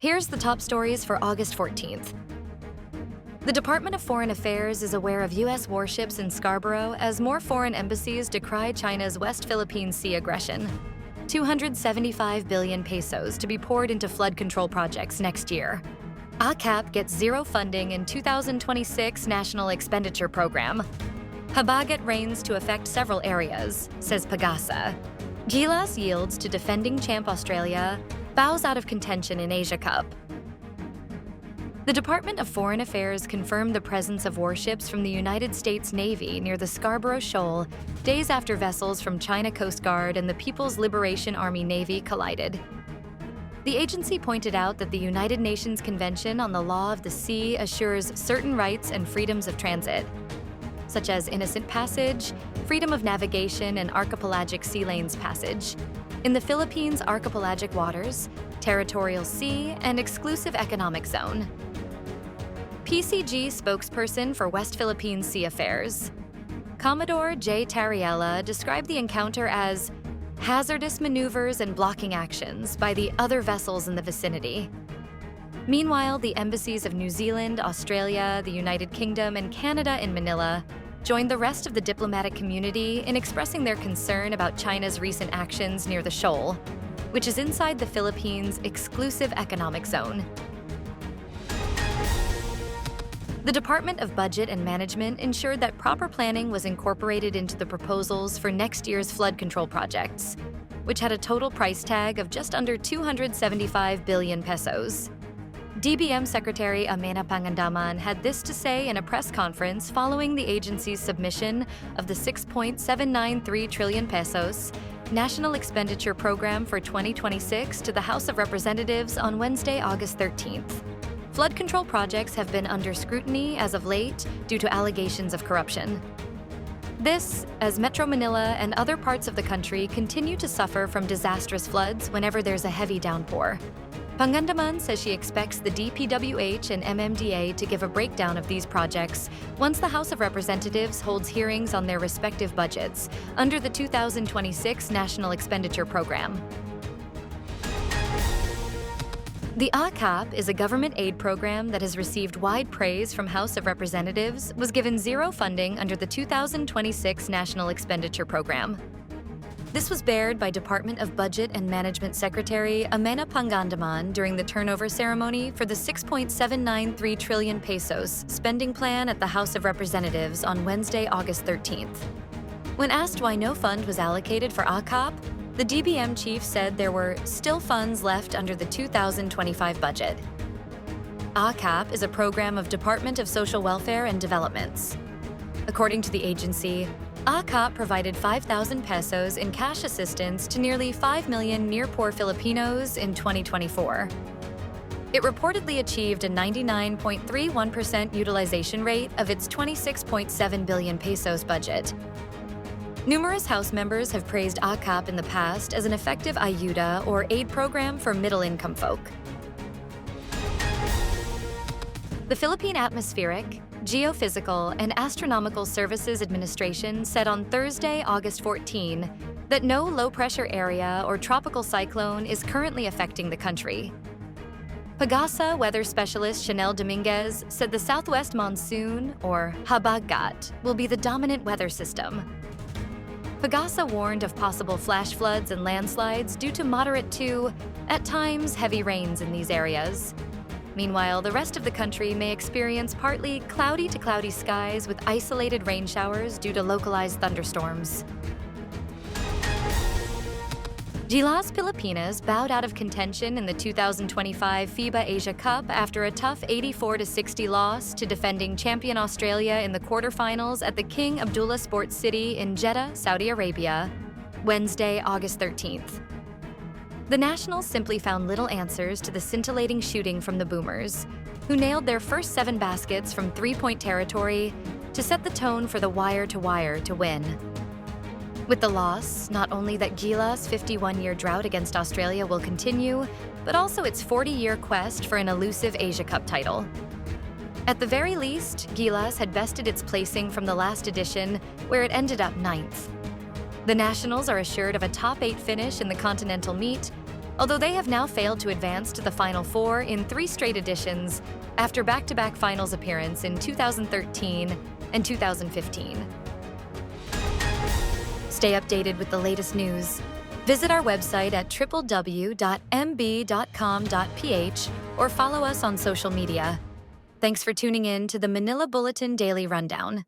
Here's the top stories for August 14th. The Department of Foreign Affairs is aware of U.S. warships in Scarborough as more foreign embassies decry China's West Philippine Sea aggression. 275 billion pesos to be poured into flood control projects next year. AKAP gets zero funding in 2026 National Expenditure Program. Habagat rains to affect several areas, says PAGASA. Gilas yields to defending champ Australia, bows out of contention in Asia Cup. The Department of Foreign Affairs confirmed the presence of warships from the United States Navy near the Scarborough Shoal days after vessels from China Coast Guard and the People's Liberation Army Navy collided. The agency pointed out that the United Nations Convention on the Law of the Sea assures certain rights and freedoms of transit, such as innocent passage, freedom of navigation, and archipelagic sea lanes passage in the Philippines' archipelagic waters, territorial sea, and exclusive economic zone. PCG spokesperson for West Philippine Sea Affairs, Commodore J. Tariella, described the encounter as hazardous maneuvers and blocking actions by the other vessels in the vicinity. Meanwhile, the embassies of New Zealand, Australia, the United Kingdom, and Canada in Manila joined the rest of the diplomatic community in expressing their concern about China's recent actions near the shoal, which is inside the Philippines' exclusive economic zone. The Department of Budget and Management ensured that proper planning was incorporated into the proposals for next year's flood control projects, which had a total price tag of just under 275 billion pesos. DBM Secretary Amena Pangandaman had this to say in a press conference following the agency's submission of the 6.793 trillion pesos National Expenditure Program for 2026 to the House of Representatives on Wednesday, August 13th. Flood control projects have been under scrutiny as of late due to allegations of corruption. This, as Metro Manila and other parts of the country continue to suffer from disastrous floods whenever there's a heavy downpour. Pangandaman says she expects the DPWH and MMDA to give a breakdown of these projects once the House of Representatives holds hearings on their respective budgets under the 2026 National Expenditure Program. The AKAP is a government aid program that has received wide praise from House of Representatives, was given zero funding under the 2026 National Expenditure Program. This was bared by Department of Budget and Management Secretary Amena Pangandaman during the turnover ceremony for the 6.793 trillion pesos spending plan at the House of Representatives on Wednesday, August 13th. When asked why no fund was allocated for AKAP, the DBM chief said there were still funds left under the 2025 budget. AKAP is a program of Department of Social Welfare and Developments. According to the agency, AKAP provided 5,000 pesos in cash assistance to nearly 5 million near-poor Filipinos in 2024. It reportedly achieved a 99.31% utilization rate of its 26.7 billion pesos budget. Numerous House members have praised AKAP in the past as an effective ayuda or aid program for middle-income folk. The Philippine Atmospheric, Geophysical, and Astronomical Services Administration said on Thursday, August 14, that no low-pressure area or tropical cyclone is currently affecting the country. PAGASA weather specialist Chanel Dominguez said the southwest monsoon, or Habagat, will be the dominant weather system. PAGASA warned of possible flash floods and landslides due to moderate to, at times, heavy rains in these areas. Meanwhile, the rest of the country may experience partly cloudy to cloudy skies with isolated rain showers due to localized thunderstorms. Gilas Pilipinas bowed out of contention in the 2025 FIBA Asia Cup after a tough 84-60 loss to defending champion Australia in the quarterfinals at the King Abdullah Sports City in Jeddah, Saudi Arabia, Wednesday, August 13th. The Nationals simply found little answers to the scintillating shooting from the Boomers, who nailed their first 7 baskets from three-point territory to set the tone for the wire-to-wire to win. With the loss, not only that Gilas' 51-year drought against Australia will continue, but also its 40-year quest for an elusive Asia Cup title. At the very least, Gilas had bested its placing from the last edition, where it ended up 9th. The Nationals are assured of a top 8 finish in the continental meet, although they have now failed to advance to the Final Four in 3 straight editions after back-to-back finals appearance in 2013 and 2015. Stay updated with the latest news. Visit our website at www.mb.com.ph or follow us on social media. Thanks for tuning in to the Manila Bulletin Daily Rundown.